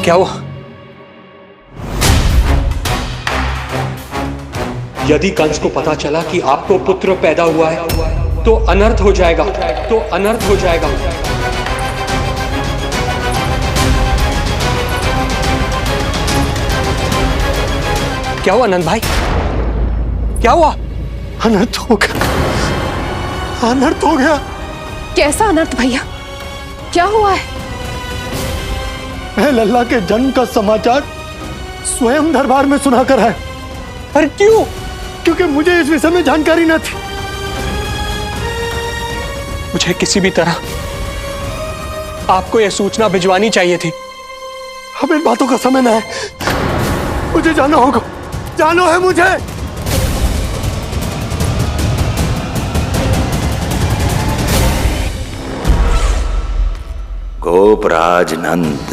क्या हुआ? यदि कंस को पता चला कि आपको पुत्र पैदा हुआ है तो अनर्थ हो जाएगा, तो अनर्थ हो जाएगा। क्या हुआ नंद भाई? क्या हुआ? अनर्थ हो गया, अनर्थ हो गया। कैसा अनर्थ भैया? क्या हुआ है? मैं लल्ला के जन्म का समाचार स्वयं दरबार में सुनाकर है। पर क्यों? क्योंकि मुझे इस विषय में जानकारी न थी। मुझे किसी भी तरह आपको यह सूचना भिजवानी चाहिए थी। अब इन बातों का समय न है, मुझे जाना होगा, जाना है मुझे। गोपराज नंद,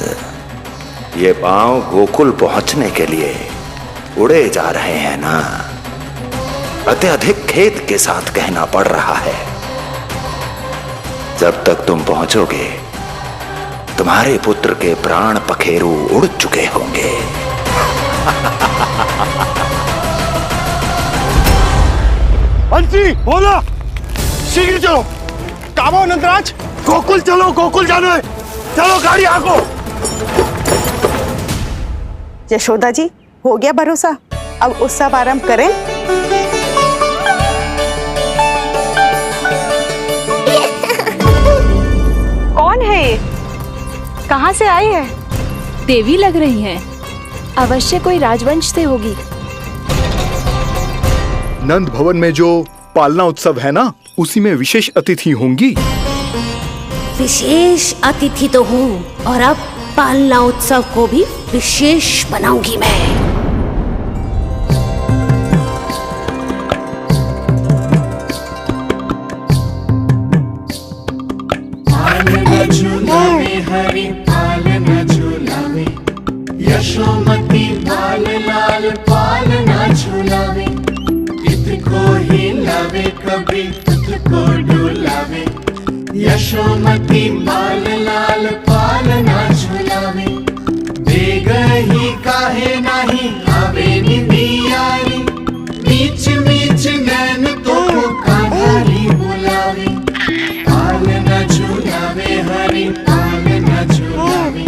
ये पांव गोकुल पहुंचने के लिए उड़े जा रहे हैं ना? अत्यधिक खेद के साथ कहना पड़ रहा है, जब तक तुम पहुंचोगे तुम्हारे पुत्र के प्राण पखेरु उड़ चुके होंगे। बंसी बोला, शीघ्र चलो। काबो नंदराज, गोकुल चलो, गोकुल जाना है। चलो गाड़ी आगो। यशोदा जी, हो गया भरोसा, अब उत्सव आरंभ करें। कौन है ये? कहाँ से आई है? देवी लग रही हैं। अवश्य कोई राजवंश से होगी। नंद भवन में जो पालना उत्सव है ना, उसी में विशेष अतिथि होंगी। विशेष अतिथि तो हूँ, और अब पालना उत्सव को भी विशेष बनाऊंगी मैं। पालना झूलावे हरि पालना झूलावे, यशोमती बाल लाल पालना झूलावे। इतको हिलावे कभी तुझको डुलावे, यशोमती बाल लाल पालना झूलावे। बेग ही काहे नाही आवे निंदियारी, मीच मीच नैन तो कान्हारी बुलावे। पालना झूलावे हरि पालना झूलावे,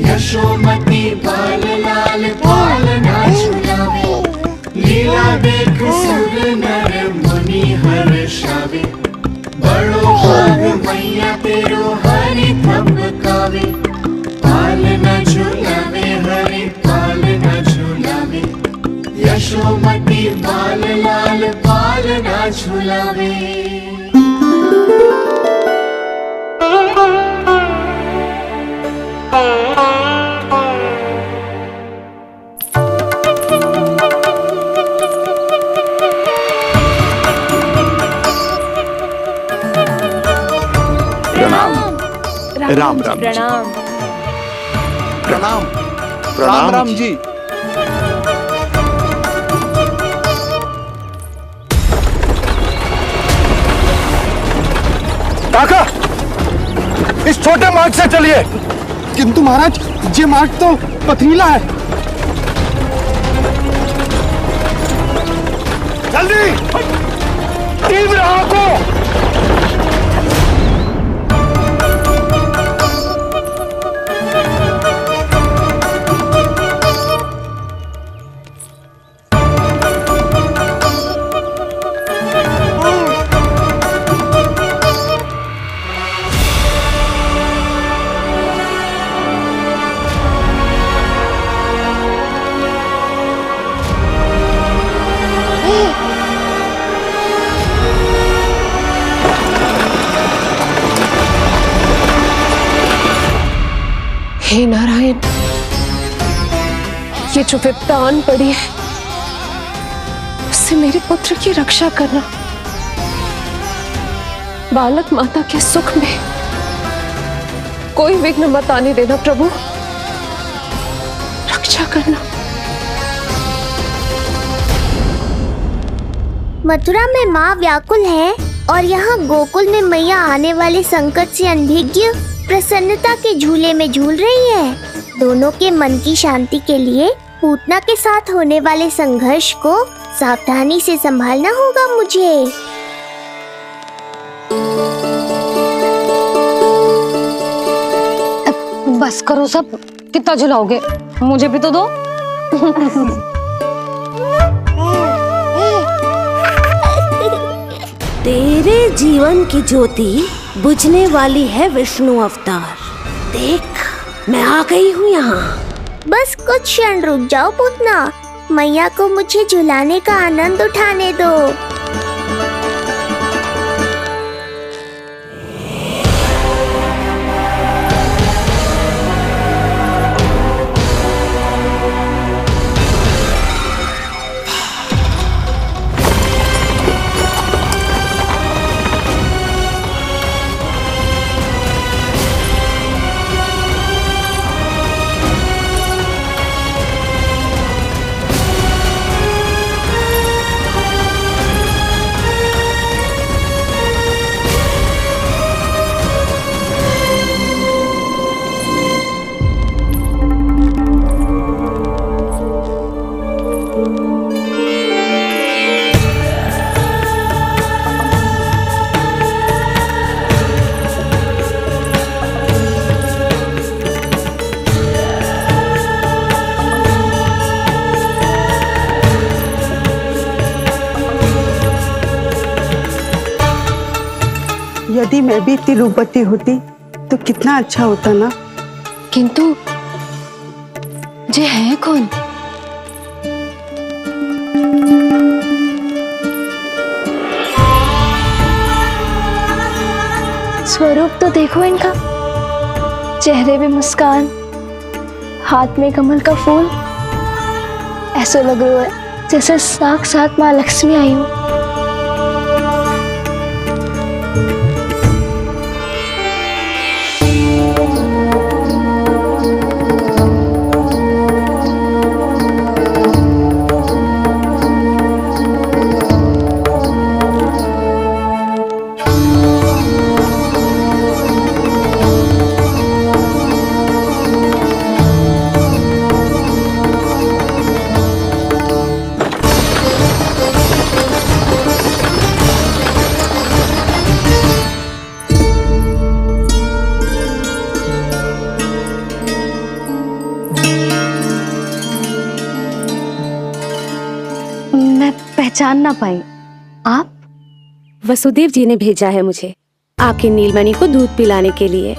यशोमती बाल लाल पालना झूलावे। लीला देख सुर नर मुनि हर्षावे, बड़ो भाग मैया तेरो हरि थपकावे। पालना झूलावे हरि पालना झूलावे, यशोमती बाल लाल पालना झूलावे। राम राम प्रणाम। प्रणाम प्रणाम राम जी। काका, इस छोटे मार्ग से चलिए। किंतु महाराज, ये मार्ग तो पथरीला है। जल्दी तीव्र आंखों। हे नारायण, ये जो विपदा आन पड़ी है, उससे मेरे पुत्र की रक्षा करना। बालक माता के सुख में कोई विघ्न मत आने देना प्रभु, रक्षा करना। मथुरा में माँ व्याकुल है और यहाँ गोकुल में मैया आने वाले संकट से अनभिज्ञ। प्रसन्नता के झूले में झूल रही है। दोनों के मन की शांति के लिए पूतना के साथ होने वाले संघर्ष को सावधानी से संभालना होगा मुझे। बस करो सब, कितना झुलाओगे? मुझे भी तो दो। तेरे जीवन की ज्योति बुझने वाली है विष्णु अवतार। देख, मैं आ गई हूँ यहाँ। बस कुछ क्षण रुक जाओ पूतना, मैया को मुझे झुलाने का आनंद उठाने दो। यदि मैं भी इतनी रूपवती होती तो कितना अच्छा होता ना। किंतु ये है कौन? स्वरूप तो देखो इनका, चेहरे में मुस्कान, हाथ में कमल का फूल। ऐसा लग रहा है जैसे साक्षात माँ लक्ष्मी आई हो। पहचान ना पाई। आप? वसुदेव जी ने भेजा है मुझे आपके नीलमणि को दूध पिलाने के लिए।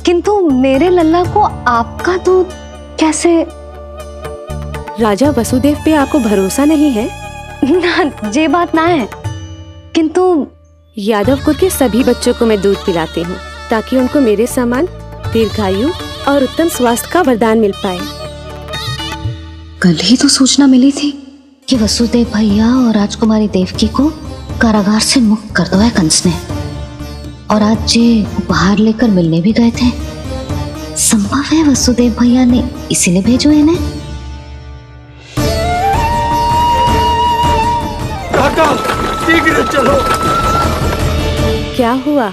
किंतु मेरे लल्ला को आपका दूध कैसे? राजा वसुदेव पे आपको भरोसा नहीं है? ना, ये बात ना है। किंतु यादव कुल के सभी बच्चों को मैं दूध पिलाती हूँ ताकि उनको मेरे समान दीर्घायु और उत्तम स्वास्थ्य का वरदान मिल पाए। कल ही तो सूचना मिली थी कि वसुदेव भैया और राजकुमारी देवकी को कारागार से मुक्त कर दो है कंस ने, और आज ये उपहार लेकर मिलने भी गए थे। संभव है वसुदेव भैया ने इसीलिए भेजो इन्हें। काका, शीघ्र चलो। क्या हुआ?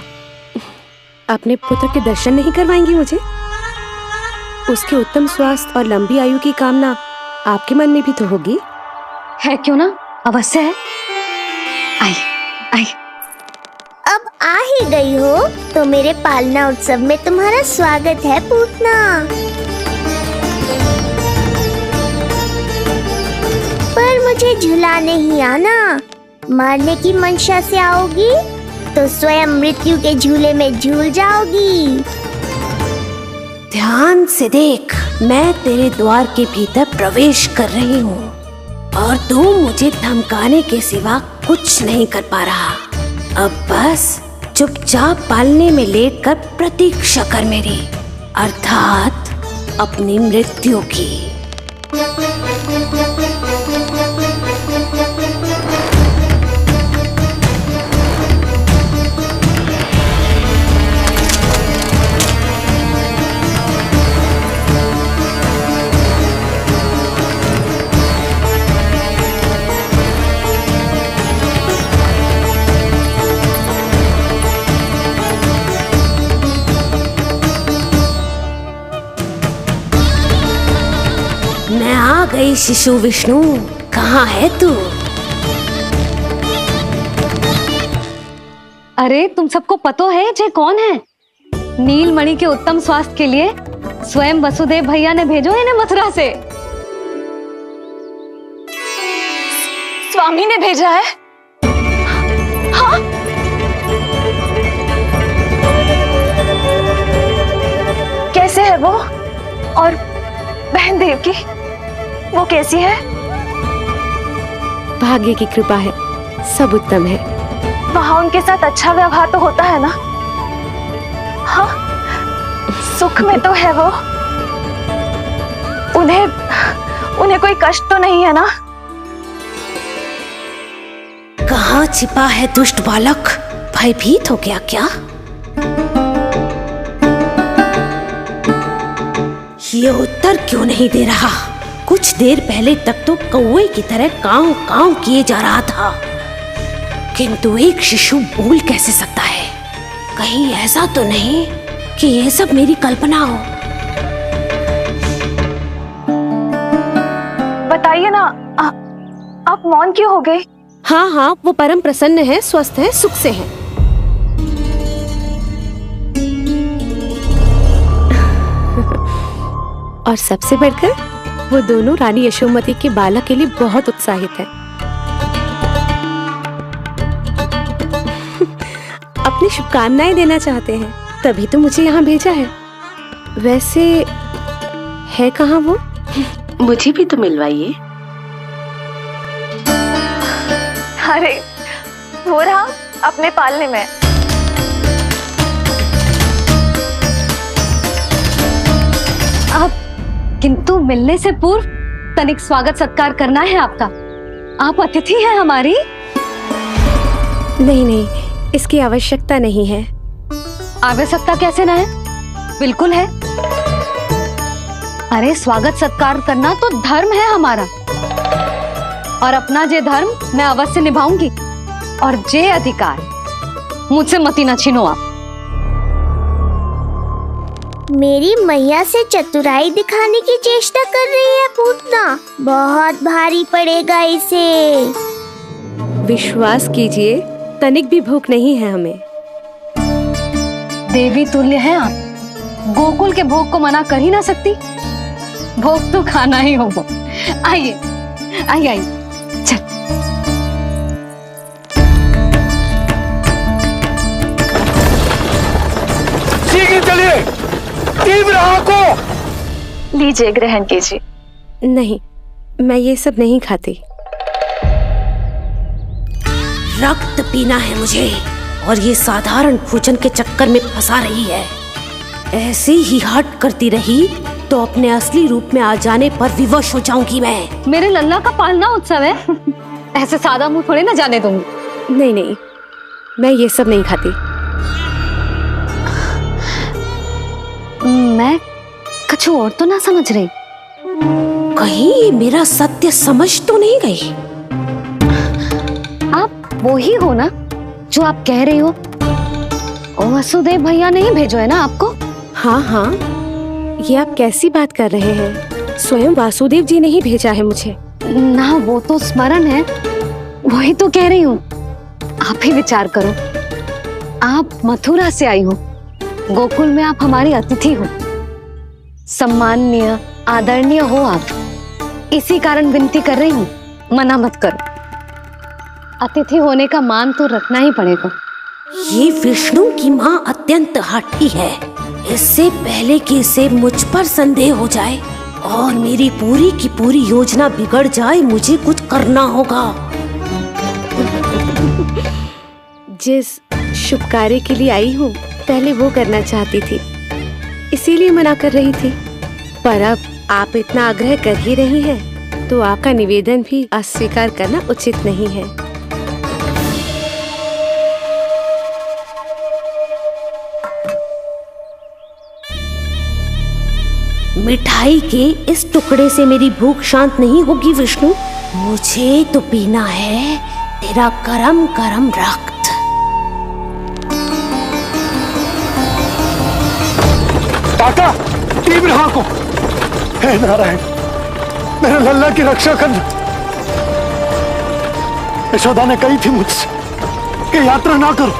अपने पुत्र के दर्शन नहीं करवाएंगी मुझे? उसके उत्तम स्वास्थ्य और लंबी आयु की कामना आपके मन में भी तो होगी। है क्यों ना, अवश्य है। आई आई। अब आ ही गई हो तो मेरे पालना उत्सव में तुम्हारा स्वागत है पूतना। पर मुझे झुलाने ही आना। मारने की मंशा से आओगी तो स्वयं मृत्यु के झूले में झूल जाओगी। ध्यान से देख, मैं तेरे द्वार के भीतर प्रवेश कर रही हूँ और तू मुझे धमकाने के सिवा कुछ नहीं कर पा रहा। अब बस चुपचाप पालने में लेटकर प्रतीक्षा कर मेरी, अर्थात अपनी मृत्यु की। आ गई शिशु विष्णु, कहाँ है तू? अरे तुम सबको पतो है जे कौन है? नीलमणि के उत्तम स्वास्थ्य के लिए स्वयं वसुदेव भैया ने भेजो इन्हें मथुरा से। स्वामी ने भेजा है? हाँ? कैसे है वो? और बहन देवकी, वो कैसी है? भाग्य की कृपा है, सब उत्तम है। वहाँ उनके साथ अच्छा व्यवहार तो होता है ना? हाँ, सुख में तो है वो। उन्हें कोई कष्ट तो नहीं है ना? कहाँ छिपा है दुष्ट बालक? भयभीत हो गया क्या? ये उत्तर क्यों नहीं दे रहा? कुछ देर पहले तक तो कौवे की तरह कांव कांव किए जा रहा था, किंतु एक शिशु बोल कैसे सकता है? कहीं ऐसा तो नहीं कि ये सब मेरी कल्पना हो? बताइए ना, आप मौन क्यों हो गए? हाँ हाँ, वो परम प्रसन्न है, स्वस्थ है, सुख से है। और सबसे बढ़कर वो दोनों रानी यशोमती के बालक के लिए बहुत उत्साहित है। अपनी शुभकामनाएं देना चाहते हैं, तभी तो मुझे यहाँ भेजा है। वैसे है कहाँ वो? मुझे भी तो मिलवाइए। अरे वो रहा अपने पालने में। अब किंतु मिलने से पूर्व तनिक स्वागत सत्कार करना है आपका। आप अतिथि हैं हमारी। नहीं नहीं, इसकी आवश्यकता नहीं है। आवश्यकता कैसे ना है? बिल्कुल है। अरे स्वागत सत्कार करना तो धर्म है हमारा, और अपना जे धर्म मैं अवश्य निभाऊंगी, और जे अधिकार मुझसे मती ना छीनो आप। मेरी मैया से चतुराई दिखाने की चेष्टा कर रही है पूतना। बहुत भारी पड़ेगा इसे। विश्वास कीजिए, तनिक भी भूख नहीं है हमें। देवी तुल्य हैं आप, गोकुल के भोग को मना कर ही ना सकती। भोग तो खाना ही होगा। आइए आइए आइए, चल। शीघ्र चलिए, तीव्र आंखों। लीजिए, ग्रहण कीजिए। नहीं, मैं ये सब नहीं खाती। रक्त पीना है मुझे, और ये साधारण भोजन के चक्कर में फंसा रही है। ऐसे ही हट करती रही तो अपने असली रूप में आ जाने पर विवश हो जाऊंगी मैं। मेरे लल्ला का पालना उत्सव है, ऐसे सादा मुंह थोड़े ना जाने दूंगी। नहीं नहीं, मैं ये सब नहीं खाती। मैं कुछ और तो ना समझ रही। कहीं ये मेरा सत्य समझ तो नहीं गई? आप वो ही हो ना जो आप कह रही हो? ओ वसुदेव भैया ने ही भेजो है ना आपको? हाँ हाँ, ये आप कैसी बात कर रहे हैं? स्वयं वासुदेव जी ने ही भेजा है मुझे। ना वो तो स्मरण है, वही तो कह रही हूँ। आप ही विचार करो, आप मथुरा से आई हो, गोकुल में आप हमारी अतिथि हो, सम्माननीय आदरणीय हो आप। इसी कारण विनती कर रही हूँ, मना मत करो। अतिथि होने का मान तो रखना ही पड़ेगा। ये विष्णु की माँ अत्यंत हठी है। इससे पहले कि इसे मुझ पर संदेह हो जाए और मेरी पूरी की पूरी योजना बिगड़ जाए, मुझे कुछ करना होगा। जिस शुभ कार्य के लिए आई हूँ, पहले वो करना चाहती थी, इसीलिए मना कर रही थी। पर अब आप इतना आग्रह कर ही रही हैं, तो आपका निवेदन भी अस्वीकार करना उचित नहीं है। मिठाई के इस टुकड़े से मेरी भूख शांत नहीं होगी विष्णु। मुझे तो पीना है तेरा गरम गरम रक्त। ताका, तीव्र आंखों। हे नारायण, मेरे लल्ला की रक्षा करना। यशोदा ने कही थी मुझसे कि यात्रा ना करो,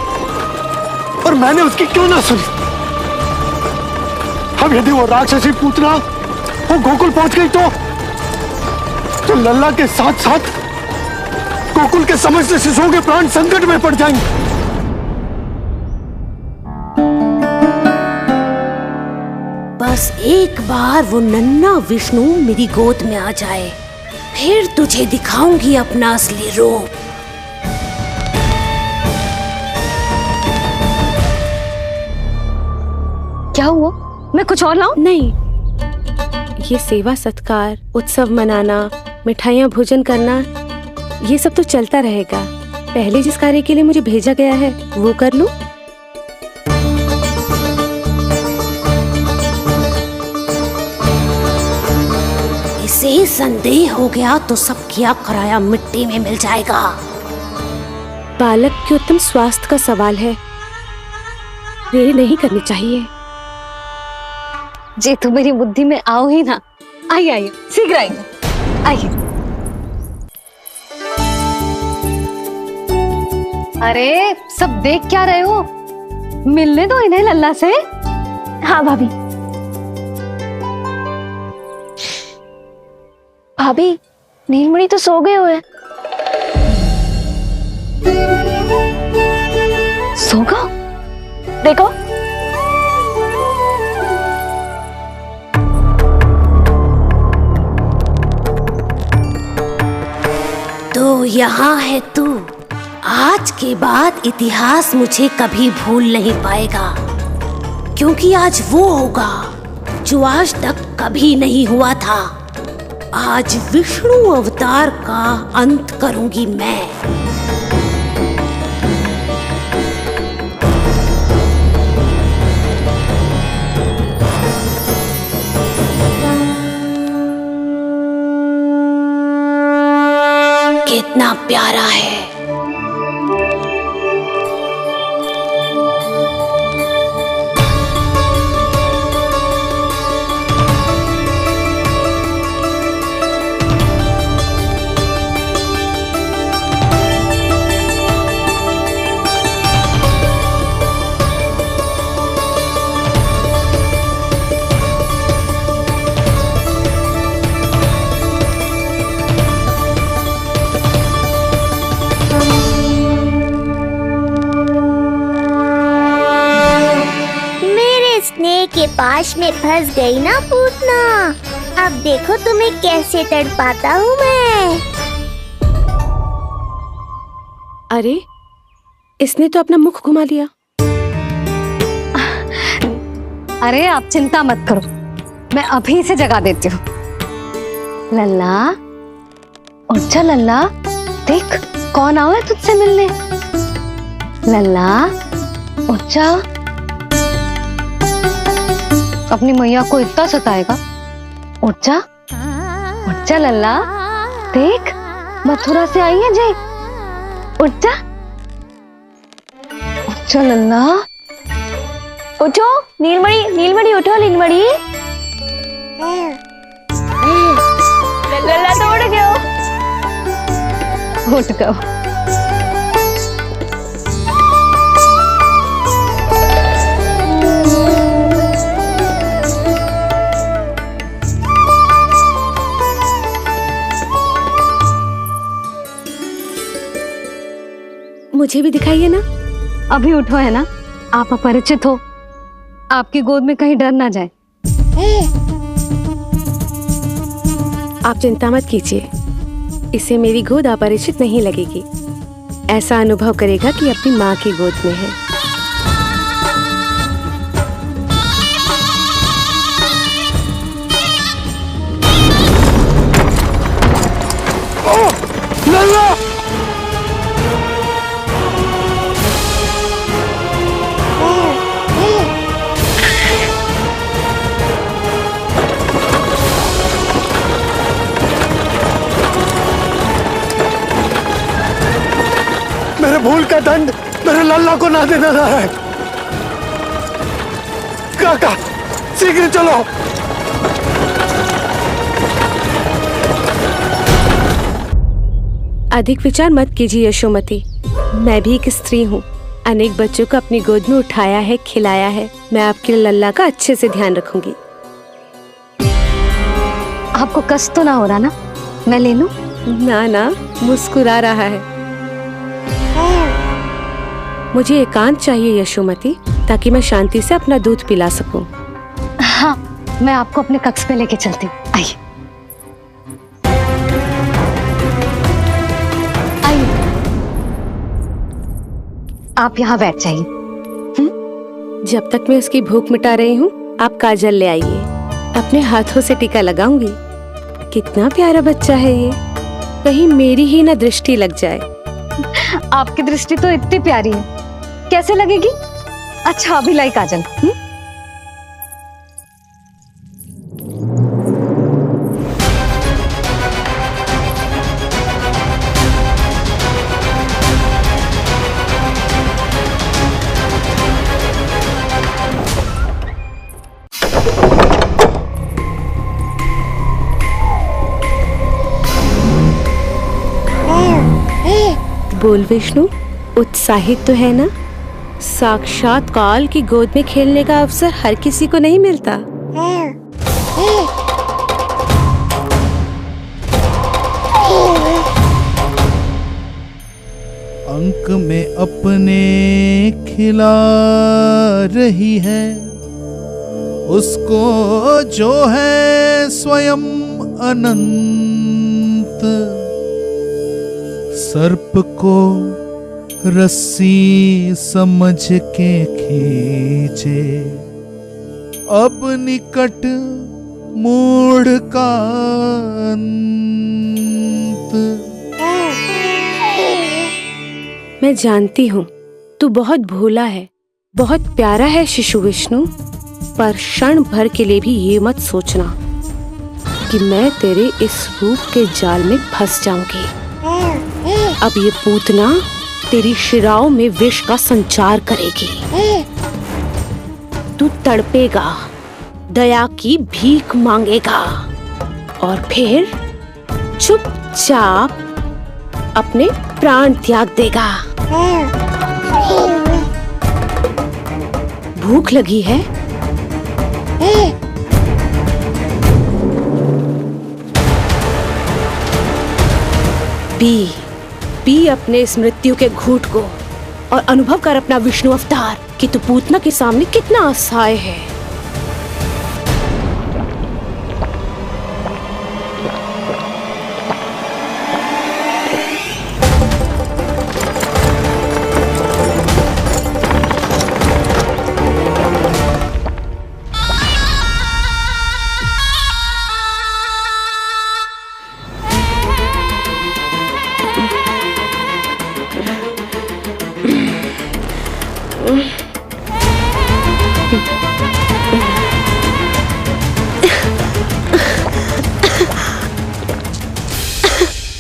और मैंने उसकी क्यों ना सुनी। अब यदि वो राक्षसी पूतना वो गोकुल पहुंच गई तो लल्ला के साथ साथ गोकुल के समस्त शिशुओं के प्राण संकट में पड़ जाएंगे। बस एक बार वो नन्हा विष्णु मेरी गोद में आ जाए, फिर तुझे दिखाऊंगी अपना असली रूप। क्या हुआ? मैं कुछ और लाऊं? नहीं, ये सेवा सत्कार, उत्सव मनाना, मिठाइयाँ भोजन करना, ये सब तो चलता रहेगा। पहले जिस कार्य के लिए मुझे भेजा गया है वो कर लूं। इसे संदेह हो गया तो सब किया कराया मिट्टी में मिल जाएगा। बालक के उत्तम स्वास्थ्य का सवाल है, देरी नहीं करनी चाहिए। जे तो मेरी बुद्धि में आओ ही ना। आइए आइए, शीघ्र आइए, आइए। अरे सब देख क्या रहे हो? मिलने दो इन्हें लल्ला से। हाँ भाभी। भाभी, नीलमणि तो सो गए हुए। सो गो? देखो। तो यहाँ है तू। आज के बाद इतिहास मुझे कभी भूल नहीं पाएगा, क्योंकि आज वो होगा जो आज तक कभी नहीं हुआ था। आज विष्णु अवतार का अंत करूंगी मैं। कितना प्यारा है। के पास में फंस गई ना पूतना। अब देखो तुम्हें कैसे तड़पाता हूँ मैं। अरे, इसने तो अपना मुख घुमा लिया। अरे आप चिंता मत करो, मैं अभी से जगा देती हूँ। लल्ला, उठ जा लल्ला, देख कौन आया है तुझसे मिलने। लल्ला, उठ जा। अपनी मैया को इतना सताएगा। उठ जा लल्ला, देख मथुरा से आई है जय। उठ जा लल्ला। उठो नीलमणि, नीलमणि उठो नीलमणि। लल्ला तो उठ गयो। उठ गयो। मुझे भी दिखाइए ना। अभी उठो है ना, आप अपरिचित हो, आपकी गोद में कहीं डर ना जाए। आप चिंता मत कीजिए, इसे मेरी गोद अपरिचित नहीं लगेगी। ऐसा अनुभव करेगा कि अपनी माँ की गोद में है। लल्ला! मेरे भूल का दंड मेरे लल्ला को ना देना है। काका, शीघ्र चलो। अधिक विचार मत कीजिए यशोमती। मैं भी एक स्त्री हूँ, अनेक बच्चों को अपनी गोद में उठाया है, खिलाया है। मैं आपके लल्ला का अच्छे से ध्यान रखूंगी। आपको कष्ट तो ना हो रहा ना? मैं ले लूं? ना ना, मुस्कुरा रहा है। मुझे एकांत चाहिए यशोमती, ताकि मैं शांति से अपना दूध पिला सकूं। हाँ, मैं आपको अपने कक्ष पे लेके चलती हूँ। आइए आइए, आप यहाँ बैठ जाइए। जब तक मैं उसकी भूख मिटा रही हूँ, आप काजल ले आइए। अपने हाथों से टीका लगाऊंगी। कितना प्यारा बच्चा है ये, कहीं मेरी ही ना दृष्टि लग जाए। आपकी दृष्टि तो इतनी प्यारी है, कैसे लगेगी? अच्छा, अभी लाई काजल। बोल विष्णु, उत्साहित तो है ना? साक्षात काल की गोद में खेलने का अवसर हर किसी को नहीं मिलता। अंक में अपने खिला रही है, उसको जो है स्वयं अनंत। सर्प को रस्सी समझ के खींचे, अब निकट मोड़ का अंत। मैं जानती हूँ तू बहुत भोला है, बहुत प्यारा है शिशु विष्णु, पर क्षण भर के लिए भी ये मत सोचना कि मैं तेरे इस रूप के जाल में फंस जाऊंगी। अब ये पूतना तेरी शिराओं में विष का संचार करेगी। तू तड़पेगा, दया की भीख मांगेगा और फिर चुपचाप अपने प्राण त्याग देगा। भूख लगी है? पी अपने इस मृत्यु के घूंट को और अनुभव कर अपना विष्णु अवतार कि तू पूतना के सामने कितना असहाय है।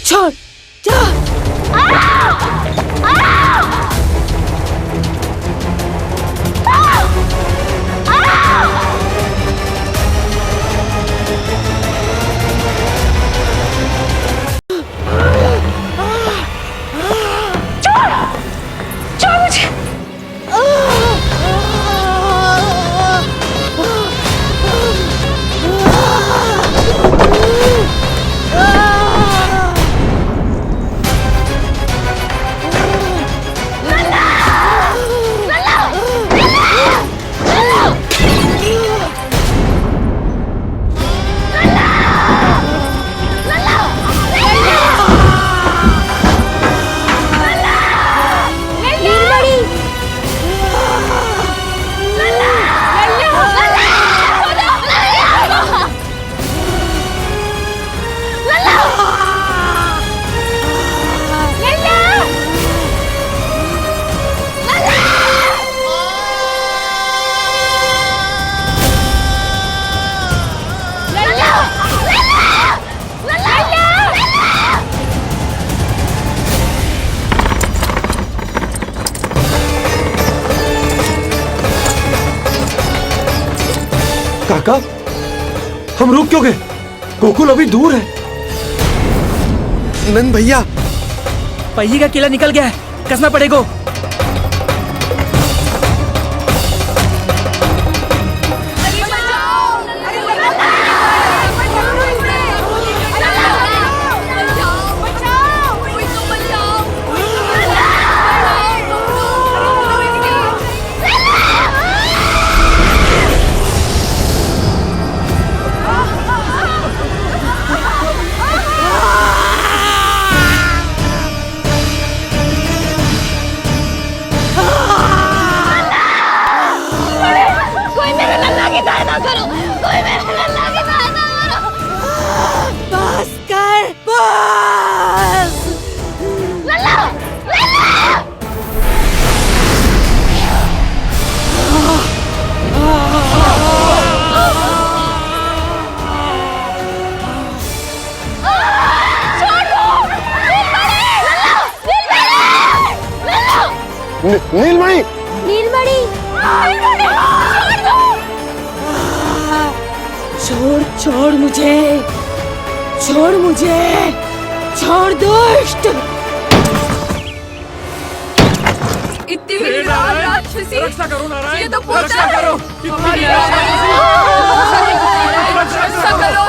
छोड़ काका, हम रुक क्यों गए? गोकुल अभी दूर है। नंद भैया, पहिए का किला निकल गया है, कसना पड़ेगा। नीलमणि, नीलमणि, छोड़ छोड़ मुझे, छोड़ मुझे, छोड़ दुष्ट। इतनी विकराल राक्षसी, रक्षा करो नारायण, ये तो पोता रक्षा है। करो, हमारी रक्षा करो।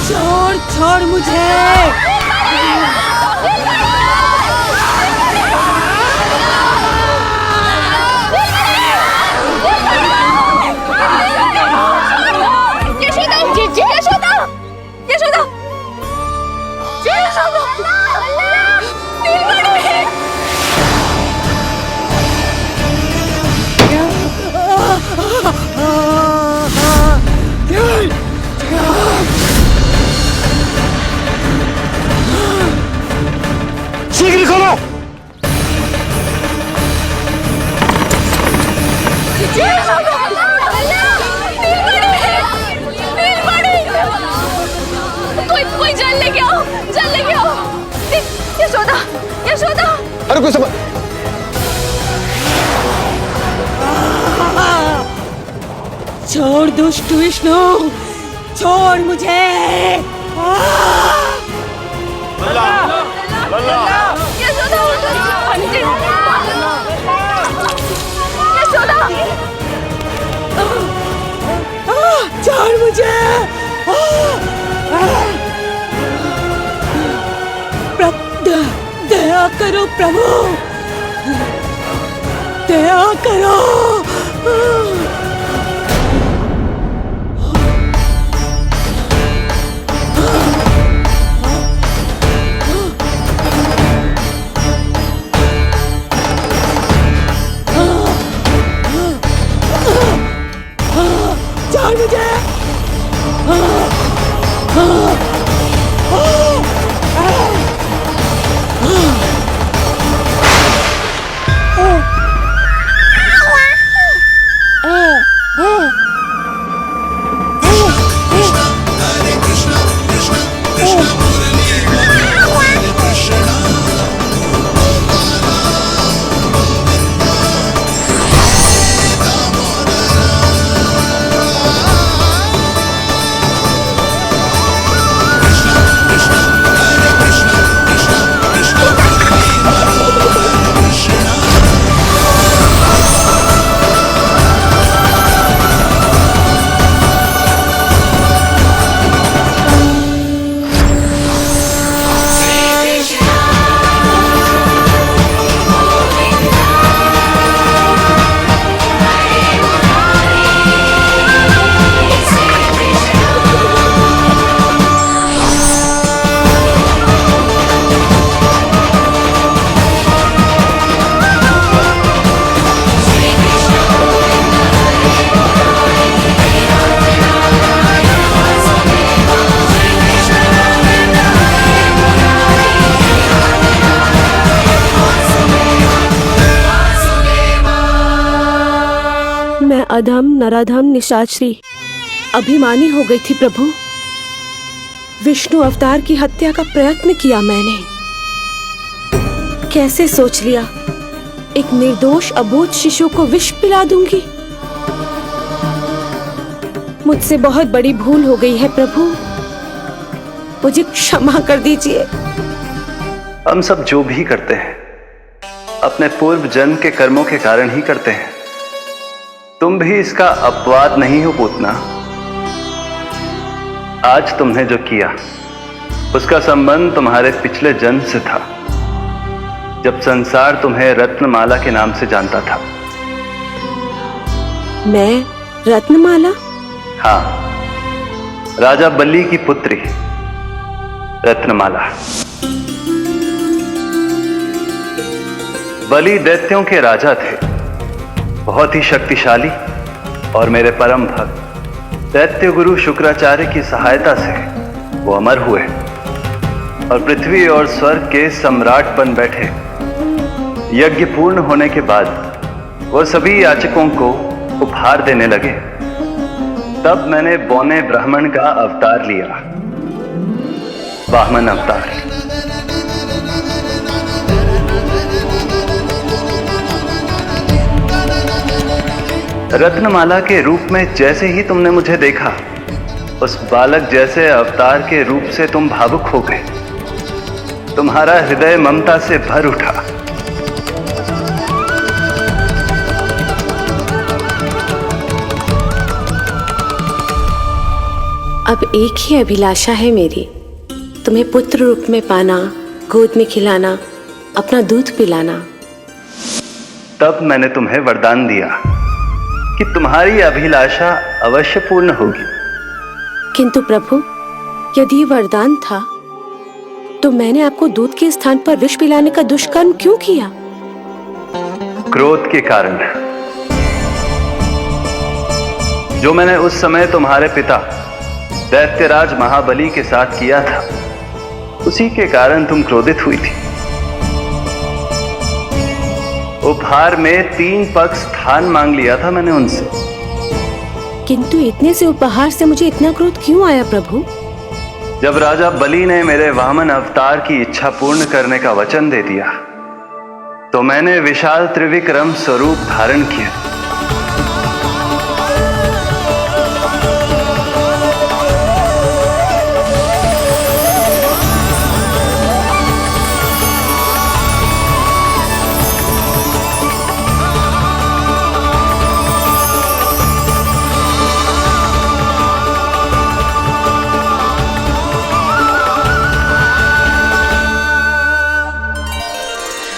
छोड़ छोड़ मुझे। शीघ्र खोलो। कोई जल लेके आओ, जल लेके आओ। यशोदा, यशोदा। अरे कोई समझ। छोड़ दुष्ट विष्णु, छोड़ मुझे। यशोदा, यशोदा। छोड़ मुझे। दया करो प्रभु, दया करो। छोड़ मुझे। अधम नराधम निशाचरी अभिमानी हो गई थी प्रभु। विष्णु अवतार की हत्या का प्रयत्न किया मैंने। कैसे सोच लिया एक निर्दोष अबोध शिशु को विष पिला दूंगी। मुझसे बहुत बड़ी भूल हो गई है प्रभु, मुझे क्षमा कर दीजिए। हम सब जो भी करते हैं अपने पूर्व जन्म के कर्मों के कारण ही करते हैं। तुम भी इसका अपवाद नहीं हो पूतना। आज तुमने जो किया उसका संबंध तुम्हारे पिछले जन्म से था, जब संसार तुम्हें रत्नमाला के नाम से जानता था। मैं रत्नमाला? हाँ, राजा बल्ली की पुत्री रत्नमाला। बलि दैत्यों के राजा थे, बहुत ही शक्तिशाली और मेरे परम भक्त। दैत्य गुरु शुक्राचार्य की सहायता से वो अमर हुए और पृथ्वी और स्वर्ग के सम्राट बन बैठे। यज्ञ पूर्ण होने के बाद वो सभी याचकों को उपहार देने लगे। तब मैंने बौने ब्राह्मण का अवतार लिया, वामन अवतार। रत्नमाला के रूप में जैसे ही तुमने मुझे देखा, उस बालक जैसे अवतार के रूप से तुम भावुक हो गए। तुम्हारा हृदय ममता से भर उठा। अब एक ही अभिलाषा है मेरी, तुम्हें पुत्र रूप में पाना, गोद में खिलाना, अपना दूध पिलाना। तब मैंने तुम्हें वरदान दिया कि तुम्हारी अभिलाषा अवश्य पूर्ण होगी। किंतु प्रभु, यदि वरदान था तो मैंने आपको दूध के स्थान पर विष पिलाने का दुष्कर्म क्यों किया? क्रोध के कारण, जो मैंने उस समय तुम्हारे पिता दैत्यराज महाबली के साथ किया था, उसी के कारण तुम क्रोधित हुई थी। उपहार में 3 पग स्थान मांग लिया था मैंने उनसे। किंतु इतने से उपहार से मुझे इतना क्रोध क्यों आया प्रभु? जब राजा बलि ने मेरे वामन अवतार की इच्छा पूर्ण करने का वचन दे दिया, तो मैंने विशाल त्रिविक्रम स्वरूप धारण किया।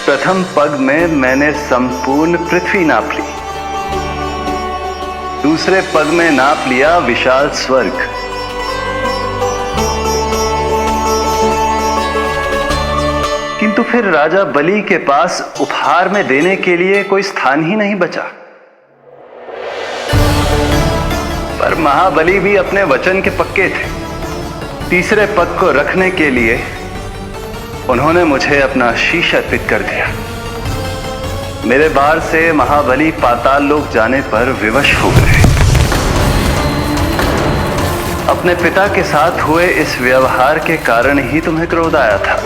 प्रथम पग में मैंने संपूर्ण पृथ्वी नाप ली, दूसरे पग में नाप लिया विशाल स्वर्ग, किंतु फिर राजा बलि के पास उपहार में देने के लिए कोई स्थान ही नहीं बचा। पर महाबली भी अपने वचन के पक्के थे। तीसरे पग को रखने के लिए उन्होंने मुझे अपना शीश अर्पित कर दिया। मेरे बार से महाबली पाताल लोक जाने पर विवश हो गए। अपने पिता के साथ हुए इस व्यवहार के कारण ही तुम्हें क्रोध आया था।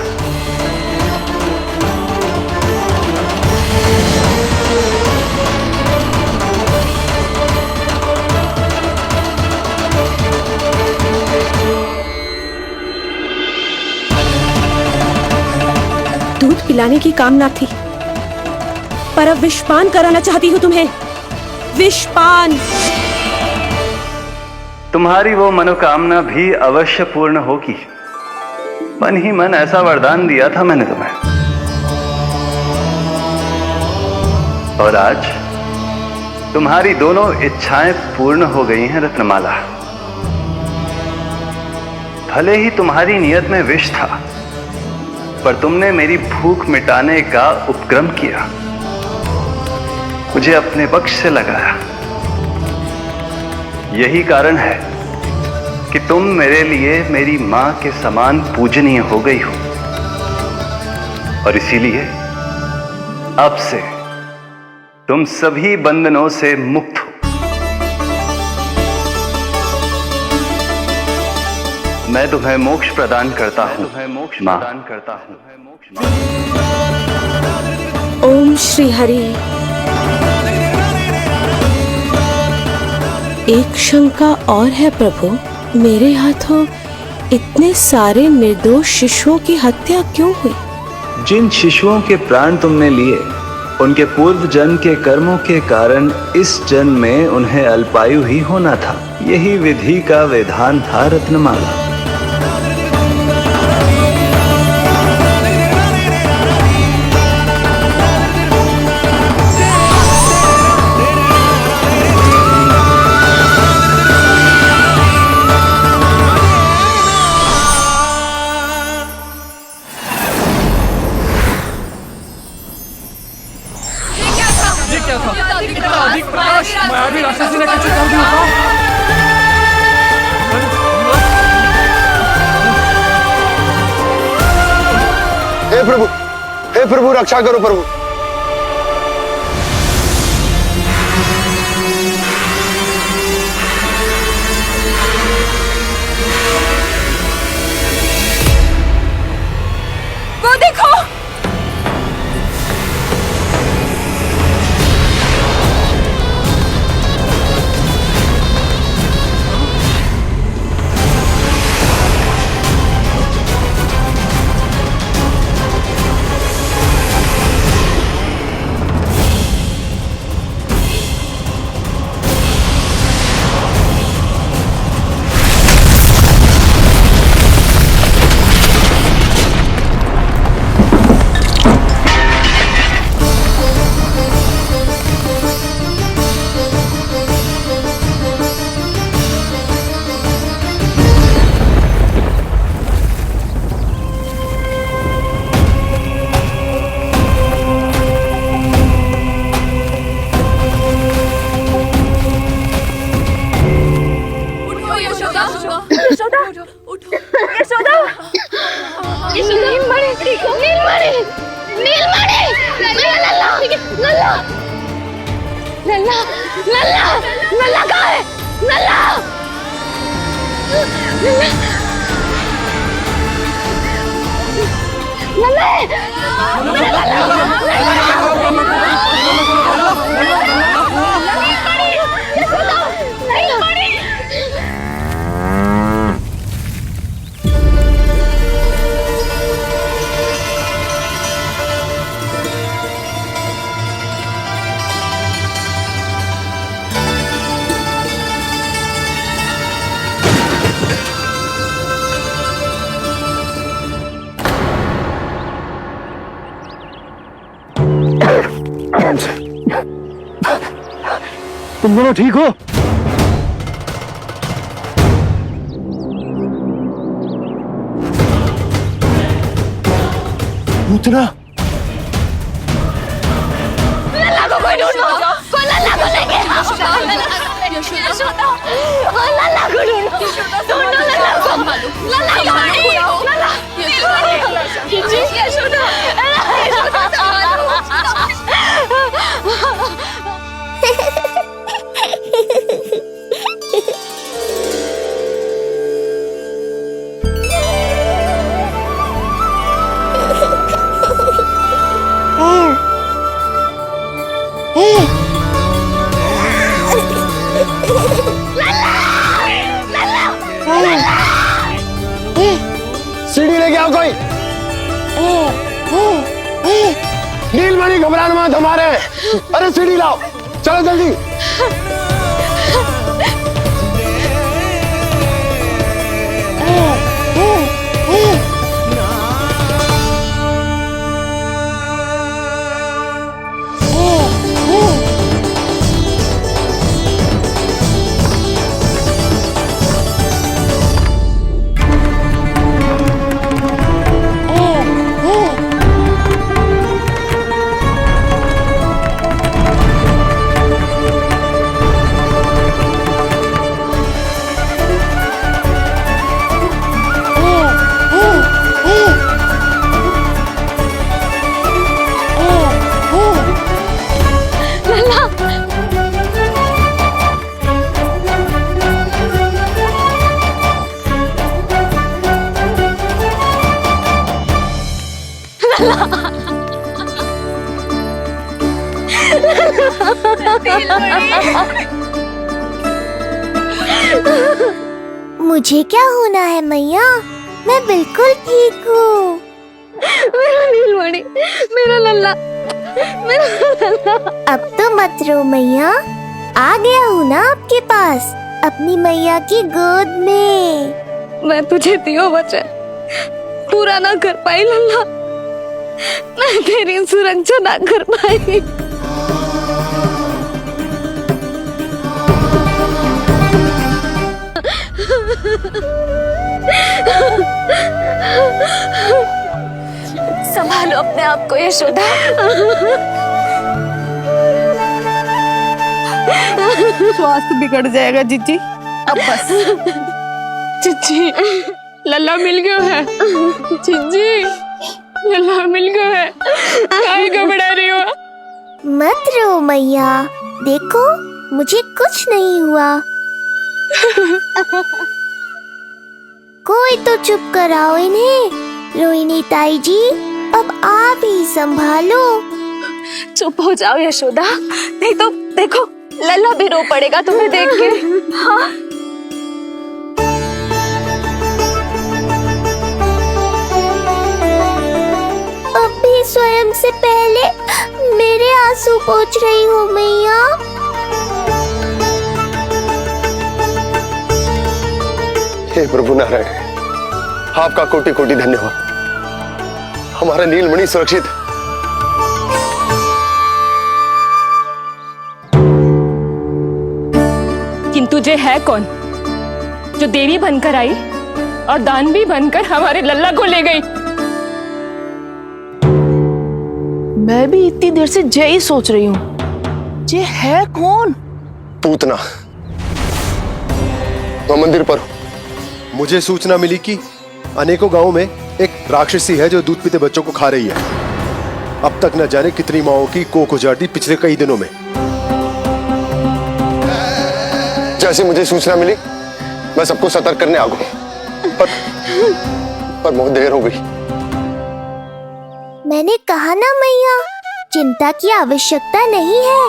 दूध पिलाने की कामना थी, पर अब विषपान कराना चाहती हूँ तुम्हें। विषपान। तुम्हारी वो मनोकामना भी अवश्य पूर्ण होगी। मन ही मन ऐसा वरदान दिया था मैंने तुम्हें। और आज तुम्हारी दोनों इच्छाएं पूर्ण हो गई हैं रत्नमाला। भले ही तुम्हारी नियत में विष था, पर तुमने मेरी भूख मिटाने का उपक्रम किया, मुझे अपने पक्ष से लगाया। यही कारण है कि तुम मेरे लिए मेरी मां के समान पूजनीय हो गई हो। और इसीलिए अब से तुम सभी बंधनों से मुक्त हो। मैं तुम्हें मोक्ष प्रदान करता हूं, मां। ओम श्री हरि। एक शंका और है प्रभु, मेरे हाथों इतने सारे निर्दोष शिशुओं की हत्या क्यों हुई? जिन शिशुओं के प्राण तुमने लिए उनके पूर्व जन्म के कर्मों के कारण इस जन्म में उन्हें अल्पायु ही होना था। यही विधि का विधान था रत्नमाला। मैं अभी राक्षसी ने कैसे कर दिया? हे प्रभु रक्षा करो प्रभु। वो देखो, तुम दोनों ठीक हो? पूतना लल्ला को कोई ढूंढो, कोई लल्ला को लेके आओ। यशोदा, लल्ला को ढूंढो, ढूंढो लल्ला को। लल्ला यशोदा, सीढ़ी लेके आओ कोई। नीलमणि घबराना मत हमारे। अरे सीढ़ी लाओ, चलो जल्दी। मुझे क्या होना है मैया, मैं बिल्कुल ठीक हूँ। मेरा नीलमणि, मेरा लल्ला, मेरा लल्ला। अब तो मत रो मैया, आ गया हूँ ना आपके पास, अपनी मैया की गोद में। मैं तुझे दियो वचन पूरा ना कर पाई लल्ला, मैं तेरी सुरक्षा ना कर पाई। संभालो अपने आप को यशोदा। स्वास्थ्य बिगड़ जाएगा जीजी, अब बस। चिच्ची, लल्ला मिल गया है। चिच्ची, लल्ला मिल गया है। काहे घबरा रही हो? मत रो मैया, देखो मुझे कुछ नहीं हुआ। कोई तो चुप कराओ इन्हें। रोहिणी ताई जी, अब आप ही संभालो। चुप हो जाओ यशोदा, नहीं तो देखो लल्ला भी रो पड़ेगा तुम्हें देख के। हाँ? अब भी स्वयं से पहले मेरे आंसू पोंछ रही हो मैया। हे प्रभु नारायण, आपका कोटि कोटि धन्यवाद। हमारा नीलमणि सुरक्षित है। किंतु जे है कौन जो देवी बनकर आई और दान भी बनकर हमारे लल्ला को ले गई? मैं भी इतनी देर से जय ही सोच रही हूँ, जे है कौन? पूतना। तो मंदिर पर मुझे सूचना मिली कि अनेकों गांवों में एक राक्षसी है जो दूध पीते बच्चों को खा रही है। अब तक न जाने कितनी माओं की कोख उजाड़ दी पिछले कई दिनों में। जैसे मुझे सूचना मिली मैं सबको सतर्क करने आ गया, पर बहुत देर हो गई। मैंने कहा ना मैया, चिंता की आवश्यकता नहीं है।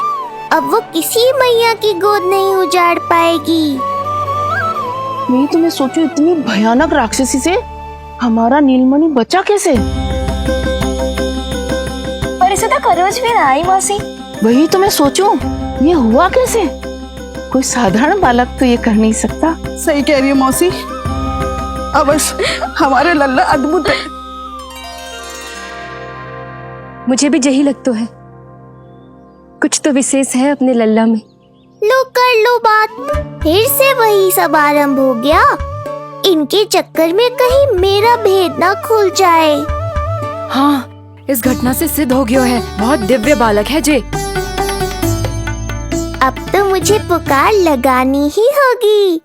अब वो किसी मैया की गोद नहीं उजाड़ पाएगी। मैं तो मैं सोचूं, इतनी भयानक राक्षसी से हमारा नीलमणि बचा कैसे? पर इसे तो खरोच भी ना आई मौसी। वही तो मैं सोचूं, ये हुआ कैसे? कोई साधारण बालक तो ये कर नहीं सकता। सही कह रही है मौसी, अवश्य हमारे लल्ला अद्भुत है। मुझे भी यही लगता है, कुछ तो विशेष है अपने लल्ला में। लो कर लो बात, फिर से वही सब आरंभ हो गया। इनके चक्कर में कहीं मेरा भेद ना खुल जाए। हाँ, इस घटना से सिद्ध हो गया है, बहुत दिव्य बालक है जे। अब तो मुझे पुकार लगानी ही होगी।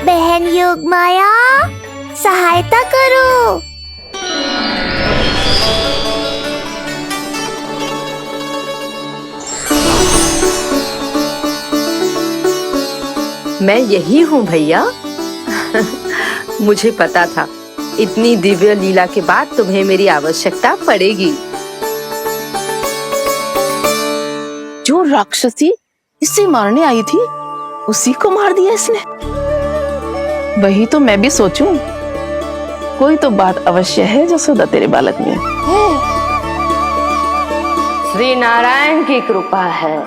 बहन योगमाया, सहायता करो। मैं यही हूँ भैया। मुझे पता था इतनी दिव्य लीला के बाद तुम्हें मेरी आवश्यकता पड़ेगी। जो राक्षसी इसे मारने आई थी, उसी को मार दिया इसने। वही तो मैं भी सोचूं, कोई तो बात अवश्य है जसोदा तेरे बालक में। श्री नारायण की कृपा है।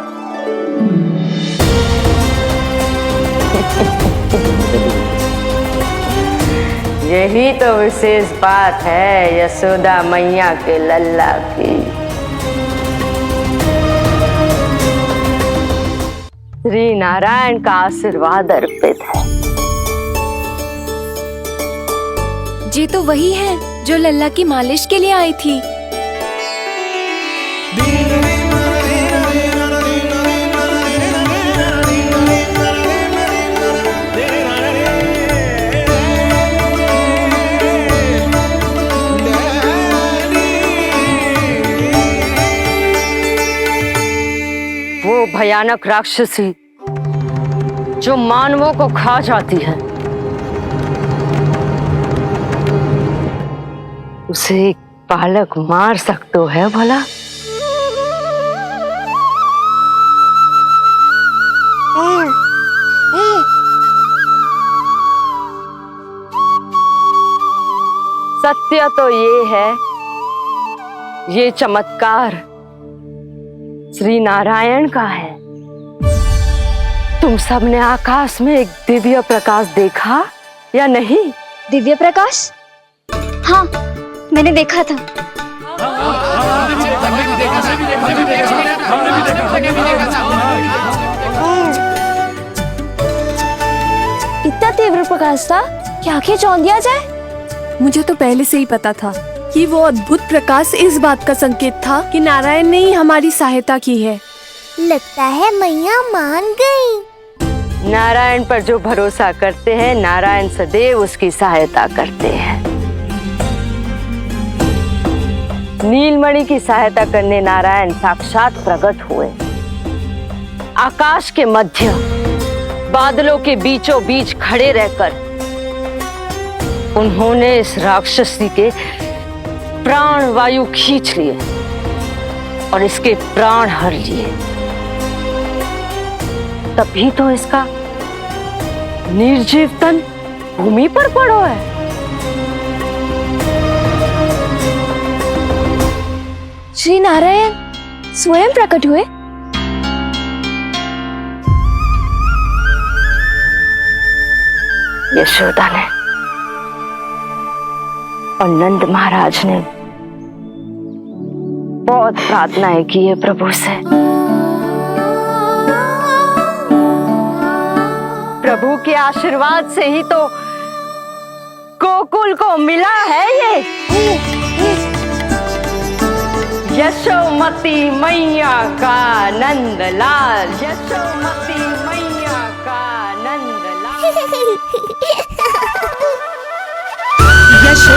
यही तो विशेष बात है यशोदा मैया के लल्ला की। श्री नारायण का आशीर्वाद अर्पित है। जी तो वही है जो लल्ला की मालिश के लिए आई थी। भयानक राक्षसी जो मानवों को खा जाती है, उसे एक बालक मार सकता है भला? सत्य तो ये है, ये चमत्कार श्री नारायण का है। तुम सबने आकाश में एक दिव्य प्रकाश देखा या नहीं? दिव्य प्रकाश? हाँ, मैंने देखा था। इतना तीव्र प्रकाश था कि आंखें चौंध दिया जाए। मुझे तो पहले से ही पता था कि वो अद्भुत प्रकाश इस बात का संकेत था कि नारायण ने ही हमारी सहायता की है। लगता है मैया मान गई। नारायण पर जो भरोसा करते हैं, नारायण सदैव उसकी सहायता करते हैं। नीलमणि की सहायता करने नारायण साक्षात प्रकट हुए। आकाश के मध्य बादलों के बीचों बीच खड़े रहकर उन्होंने इस राक्षसी के प्राण वायु खींच लिए और इसके प्राण हर लिए। तभी तो इसका निर्जीव तन भूमि पर पड़ो है। श्री नारायण स्वयं प्रकट हुए। यशोदा ने और नंद महाराज ने बहुत प्रार्थनाएं की है प्रभु से। प्रभु के आशीर्वाद से ही तो गोकुल को मिला है ये। यशोमती मैया का नंदलाल, यशोमती मैया का नंदलाल। यशो